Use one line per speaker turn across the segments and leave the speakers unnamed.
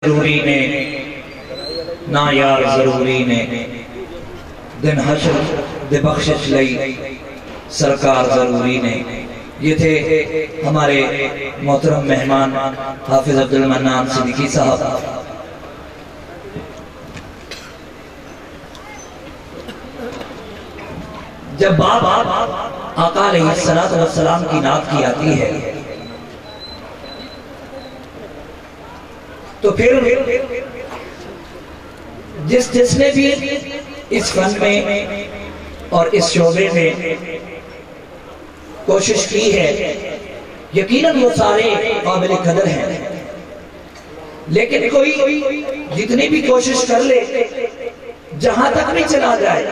जरूरी ने ना यार जरूरी ने दिन हशर दे बख्शिश लई सरकार जरूरी ने। ये थे हमारे मोहतरम मेहमान हाफिज अब्दुल मन्नान सिद्दीकी साहब। जब बाप आका अलैहिस्सलातु वस्सलाम की नात की आती है तो फिर जिसने भी इस फन में और इस शोबे में कोशिश की है यकीनन वो सारे काबिल कदर हैं, लेकिन कोई जितनी भी कोशिश कर ले जहां तक भी चला जाए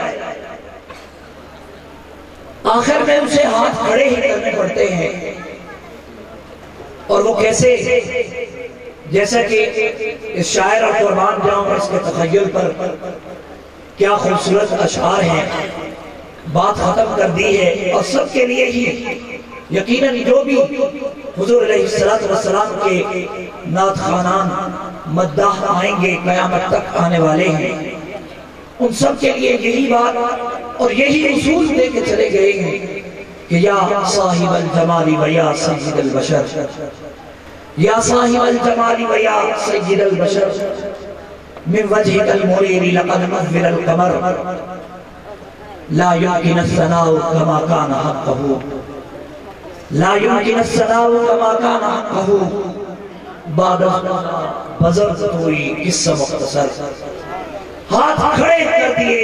आखिर में उसे हाथ खड़े ही करने पड़ते हैं। और वो कैसे, जैसा कि इस शायर और कुर्बान जाऊं इसके तखय्युल पर क्या खूबसूरत अशआर हैं, बात खत्म कर दी है। और सबके लिए ही यकीनन जो भी हुजूर अलैहिस्सलातु वस्सलाम के नात खानान मद्दाह आएंगे क़यामत तक आने वाले हैं, उन सब के लिए यही बात और यही उसूल दे के चले गए हैं कि या साहिबल जमाली व या सय्यिदल बशर, या साहिबल जमाली व या सय्यिदल बशर मिन वजहिकल मुनीर लक़द नव्वरल क़मर ला युमकिनु सनाउ कमा कान हक़्क़हु, ला युमकिनु सनाउ कमा कान हक़्क़हु बाद बज़र तोई किस्सा मुख्तसर। हाथ खड़े कर दिए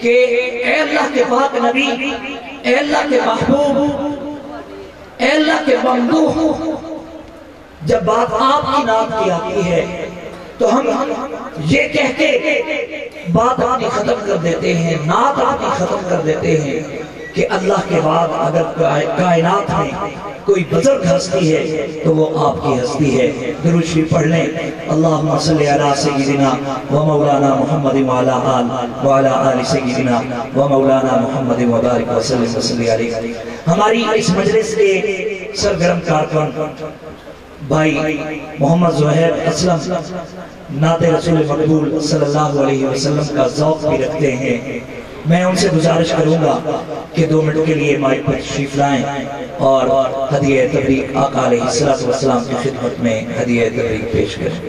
कि ऐ अल्लाह के पाक नबी, ऐ अल्लाह के महबूब, ऐ अल्लाह के ममदूह, जब बात आपकी नात की आती है तो हम ये कह के बात अपनी खत्म कर देते हैं, नात अपनी खत्म कर देते हैं कि अल्लाह के बाद अगर कायनात में कोई बुजुर्ग हस्ती है तो वो आपकी हस्ती है। दुरूद शरीफ पढ़ लें। अल्लाहुम्मा सल्ली अला सय्यिदिना व मौलाना मुहम्मद व अला आलि सय्यिदिना व मौलाना मुहम्मद व बारिक व सल्लि अलैहि। हमारी इस मजलिस के सरगर्म कारकुन भाई मोहम्मद ज़ुहैर असलम नाते रसूल मकबूल सल्लल्लाहु अलैहि वसल्लम का ज़ौक़ भी रखते हैं। मैं उनसे गुजारिश करूंगा कि 2 मिनट के लिए माइक पर तशरीफ लाएं और हदिया तबरीक आका अलैहिस्सलातु वस्सलाम की खिदमत में हदिया तबरीक पेश करें।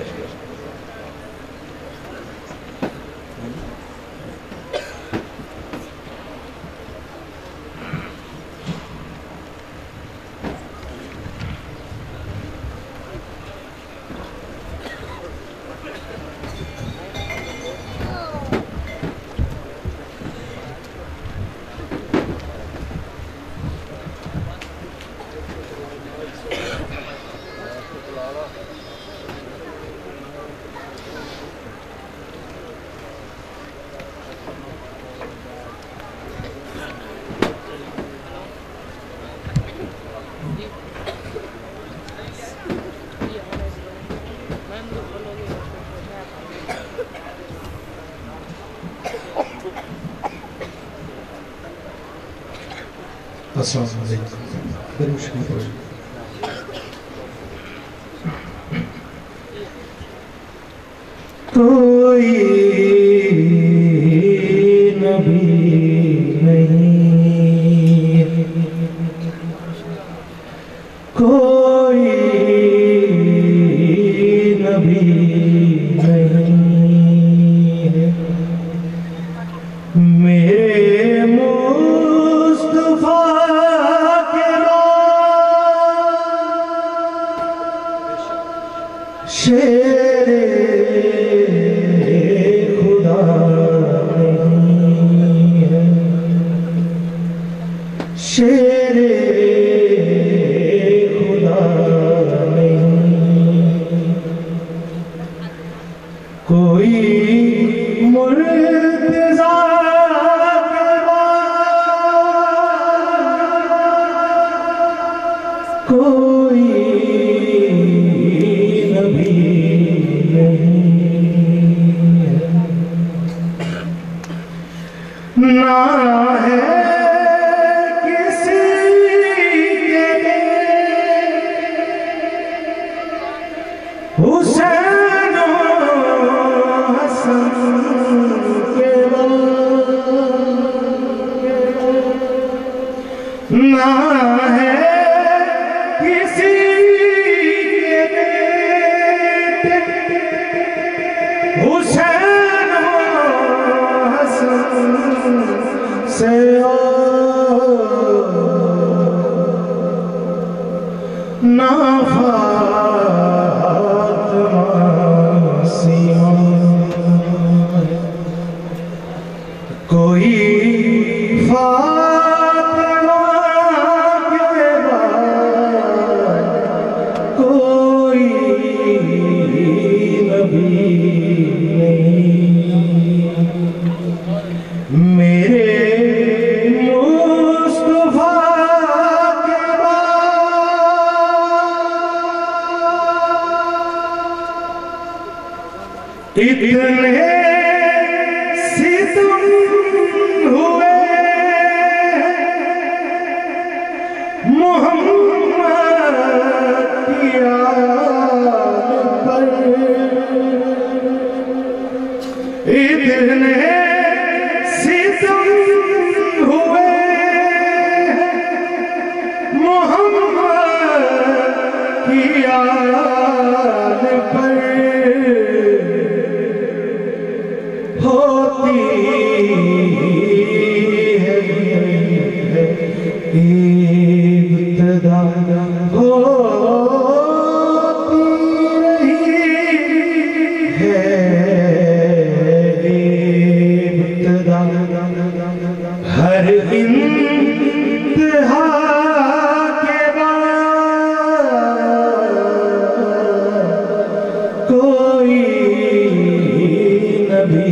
कोई नबी नहीं, कोई नबी नहीं मेरे मुस्तफा के शेरे खुदा नहीं है, शेरे खुदा नहीं, कोई मुर्तज़ा के बाद कोई नबी ना है किसी के हुसैन हुसैन हसन से ना फातिमा सीमा कोई फातिमा के बाद कोई नबी नहीं मेरे मुस्तफा के बाद इतने सितम हुए मोहम्मद की आल पर इतने सितम हुए मोहम्मद की आल पर होती है इब्तिदा होती रही है इब्तिदा हर इंतहा के बाद कोई नबी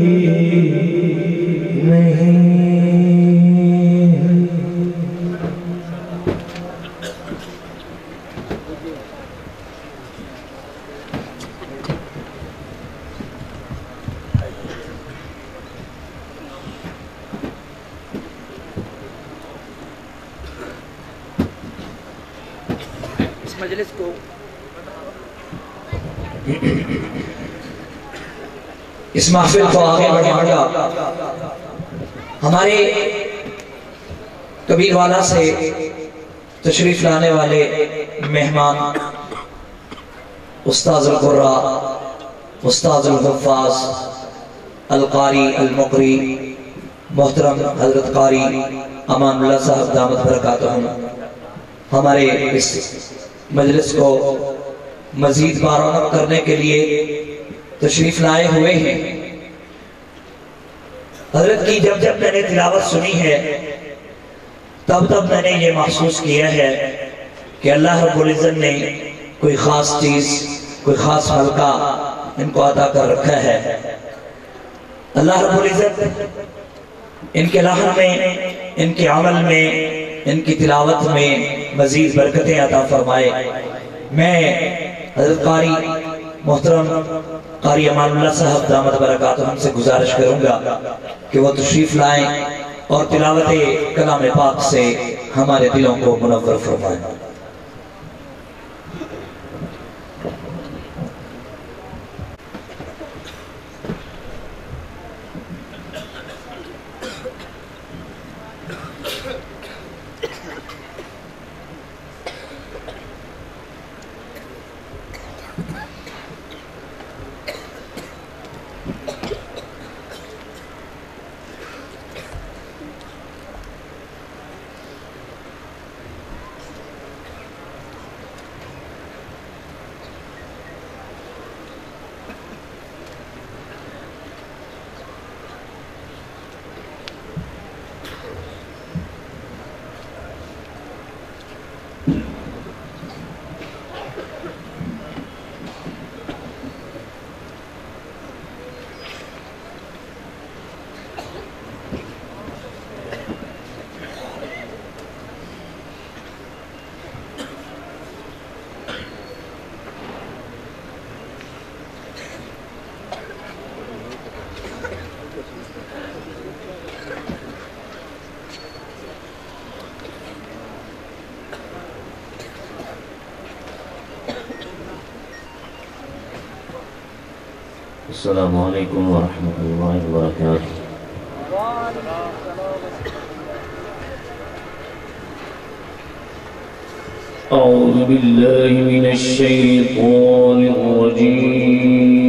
नहीं
इस मजलिस को इस महफिल को आगे बढ़ाने का हमारे कबीरवाला से तशरीफ लाने वाले मेहमान उस्ताद अल-कुर्रा, उस्ताद अल-हुफ़्फ़ाज़, अल-क़ारी, अल-मुक़री, मोहतरम हज़रत क़ारी अमानुल्लाह साहब दामत बरकातहुम हमारे इस मजलिस को मजीद बारौनक करने के लिए तशरीफ लाए हुए हैं। हजरत की जब जब मैंने तिलावत सुनी है तब तब मैंने ये महसूस किया है कि अल्लाह रब्बुल इज़्ज़त ने कोई ख़ास चीज़, कोई ख़ास हल्का इनको अता कर रखा है। अल्लाह रब्बुल इज़्ज़त इनके लहन में, इनके अमल में, इनकी तिलावत में मजीद बरकतें अता फरमाए। मैं हज़रत क़ारी मोहतरम क़ारी अमानुल्लाह साहब दामत बरकातहुम से गुजारिश करूंगा कि वो तशरीफ लाएं और तिलावत कलाम पाक से हमारे दिलों को मुनव्वर फरमाएं।
अस्सलामु अलैकुम वरहमतुल्लाहि वबरकातुहू। अऊज़ु बिल्लाहि मिनश शैतानिर रजीम।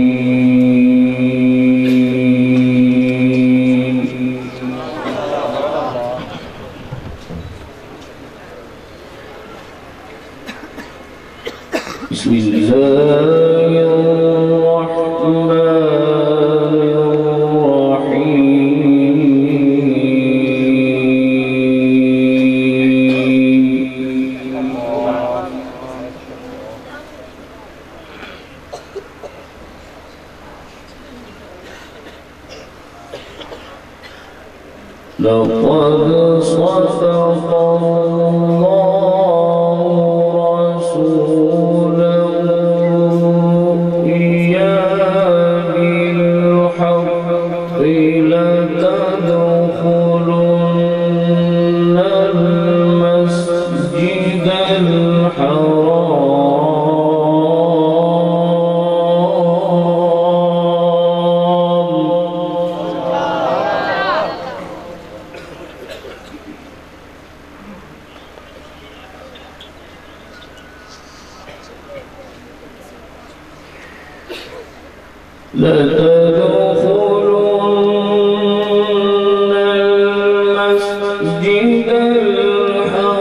لقد صدق الله رسوله الرؤيا بالحق لتدخلن المسجد الحرام لتدخلن المسجد الحرام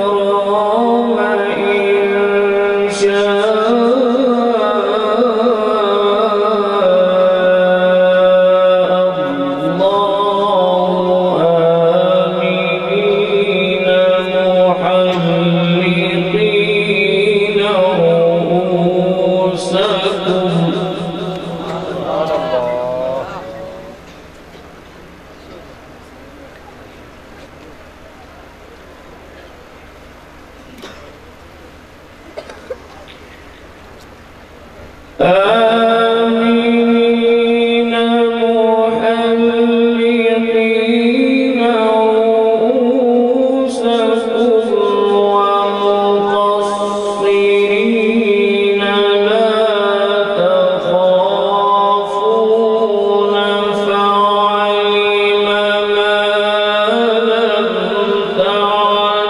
إن شاء الله آمنين محلقين رؤوسكم آمنين محلقين رؤوسكم ومقصرين لا تخافون فعلم ما لم تعلموا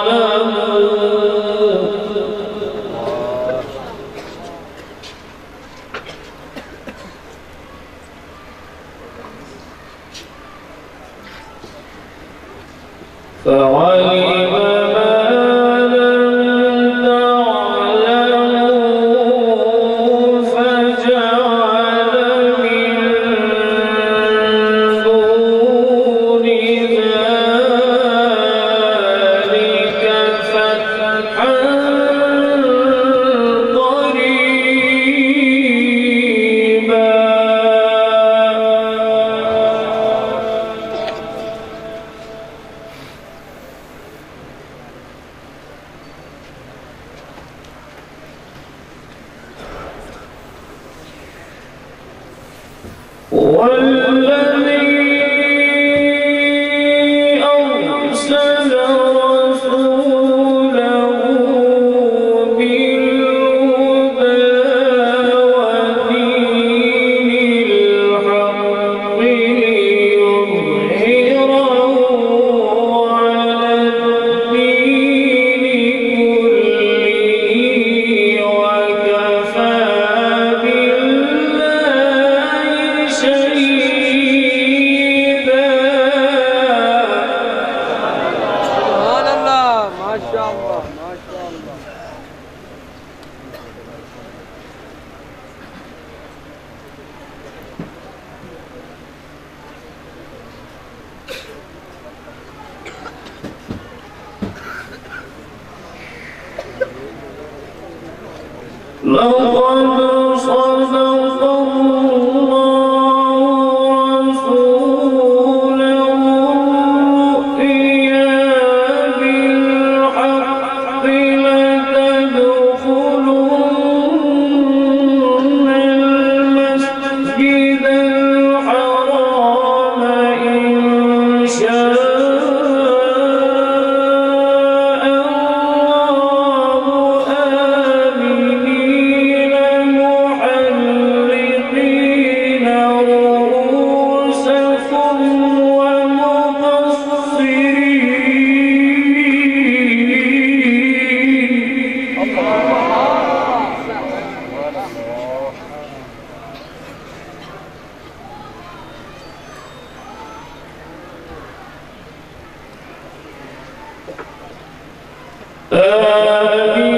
فعلم ما لم تعلموا فجعل من دون ذلك فتحا والذي أرسل رسوله بالهدى ودين الحق ليظهره على الدين كله وكفى بالله شهيدا.
سبحان الله ما شاء الله ما شاء الله.
لقد صدق الله رسوله الرؤيا بالحق لتدخلن المسجد الحرام إن شاء الله آمنين محلقين رؤوسكم ومقصرين.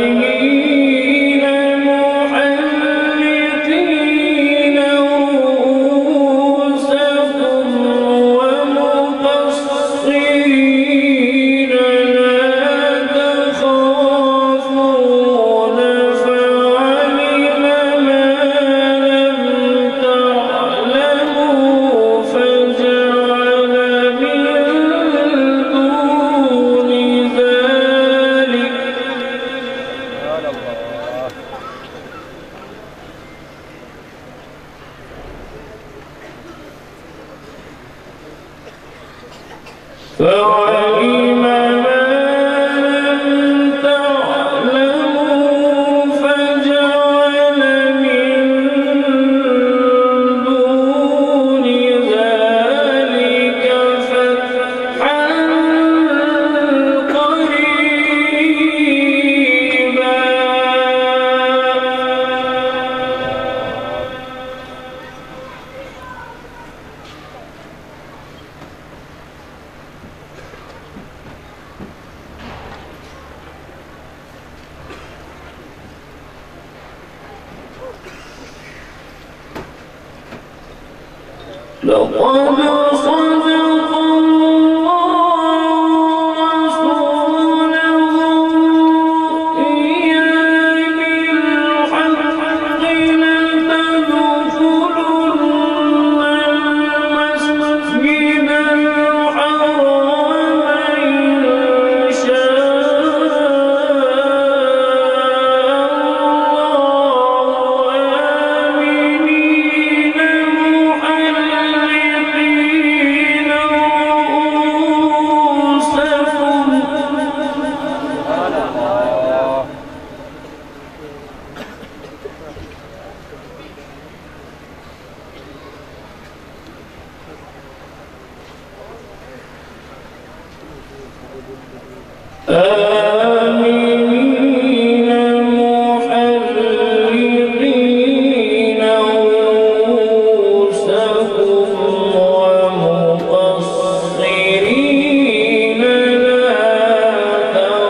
آمنين محلقين رؤوسكم فعلم ما لم تعلموا فجعل من دون ذلك فتحا قريبا. لقد صدق الله رسوله الرؤيا بالحق لتدخلن المسجد الحرام إن شاء الله آمنين محلقين رؤوسكم آمنين محلقين رؤوسكم ومقصرين لا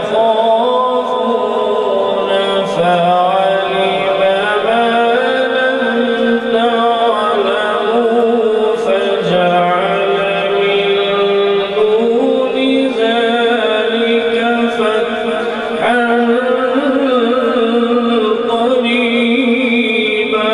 تخافون فعلم ما لم تعلموا فجعل من دون ذلك فتحا قريبا.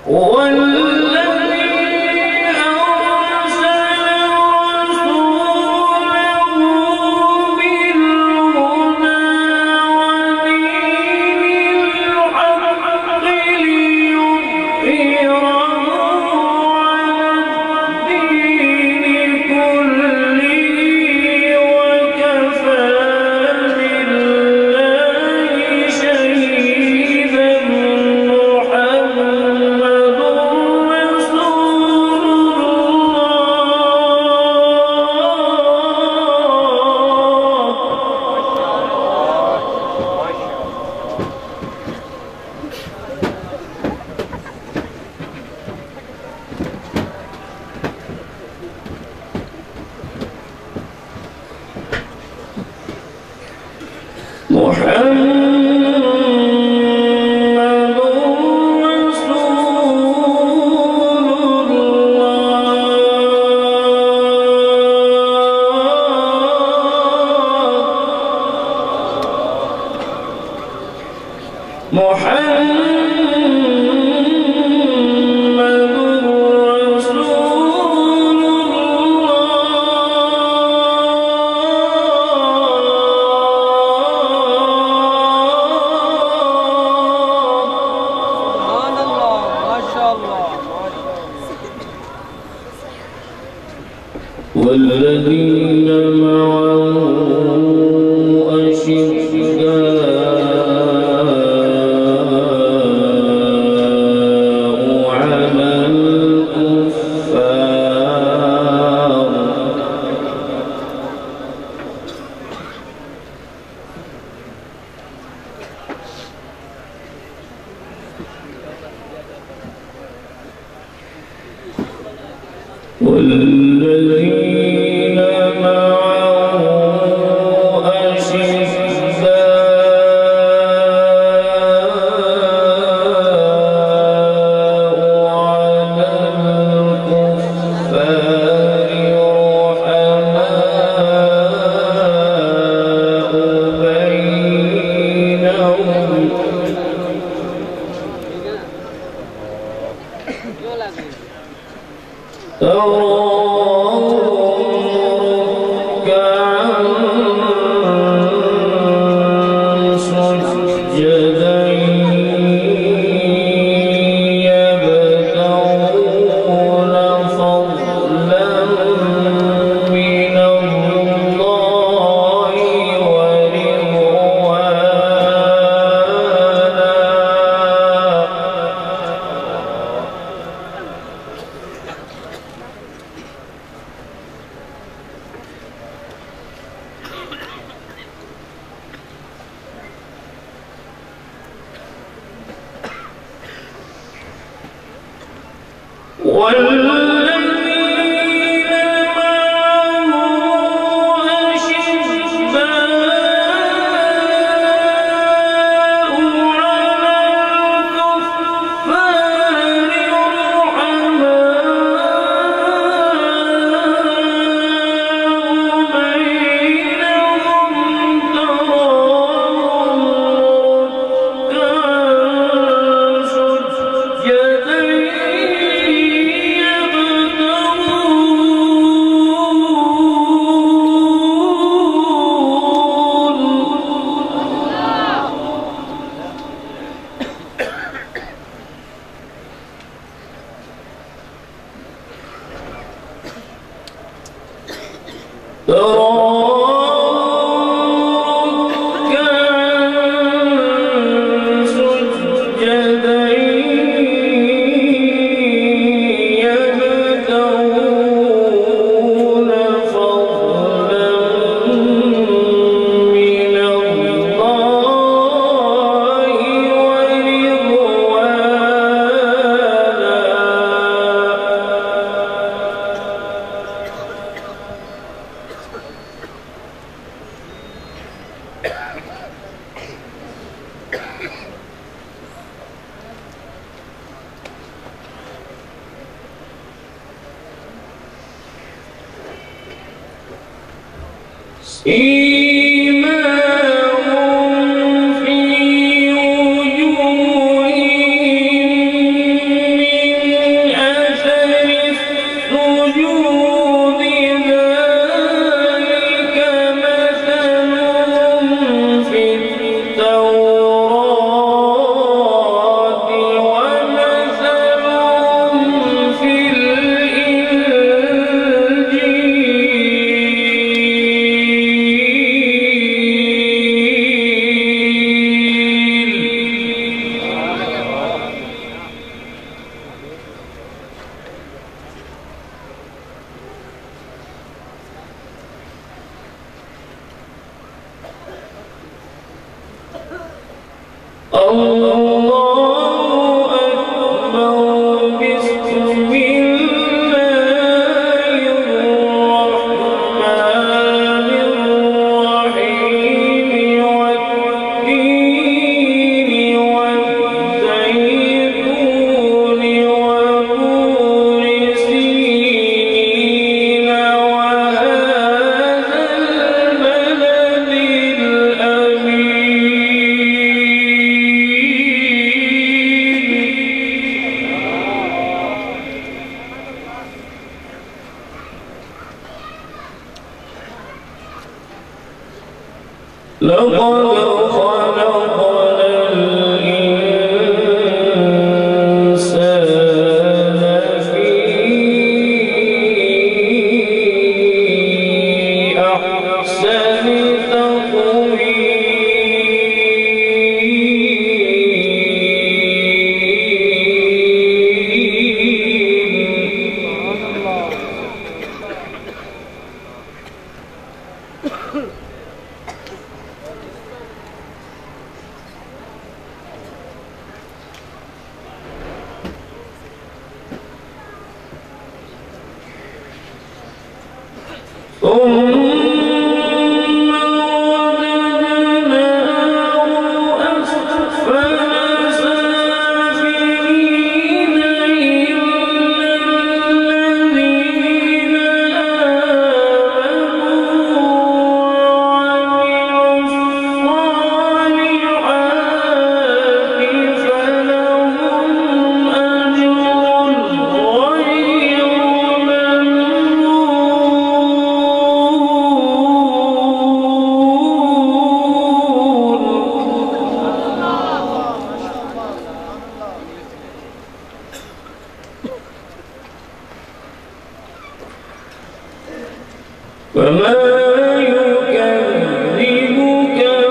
والذي أرسل رسوله بالهدى ودين الحق ليظهره على الدين كله وكفى بالله شهيدا. محمد رسول والذين معه أشداء على الكفار والذين معه أشداء على الكفار فما يكذبك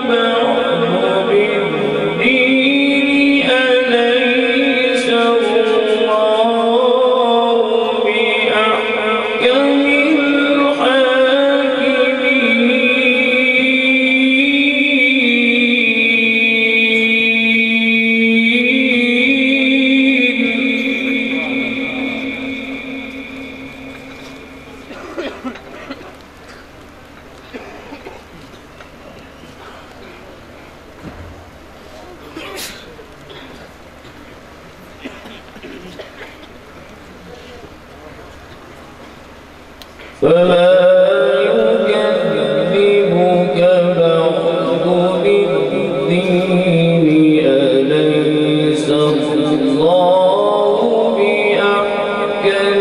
بعد بالدين أليس الله بأحكم فما يكذبك بعد بالدين أليس الله بأحكم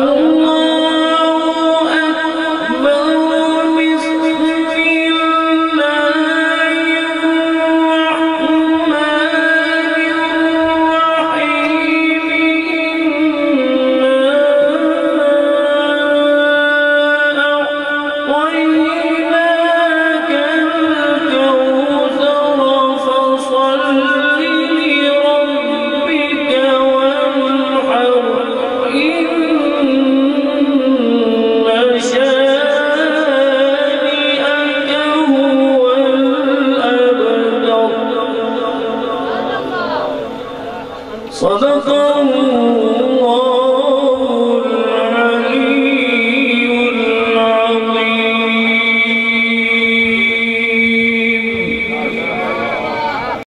الله أكبر بسم الله الرحمن الرحيم إنا أعطيناك الكوثر فصل لربك وانحر إن شانئك هو الأبتر صدق الله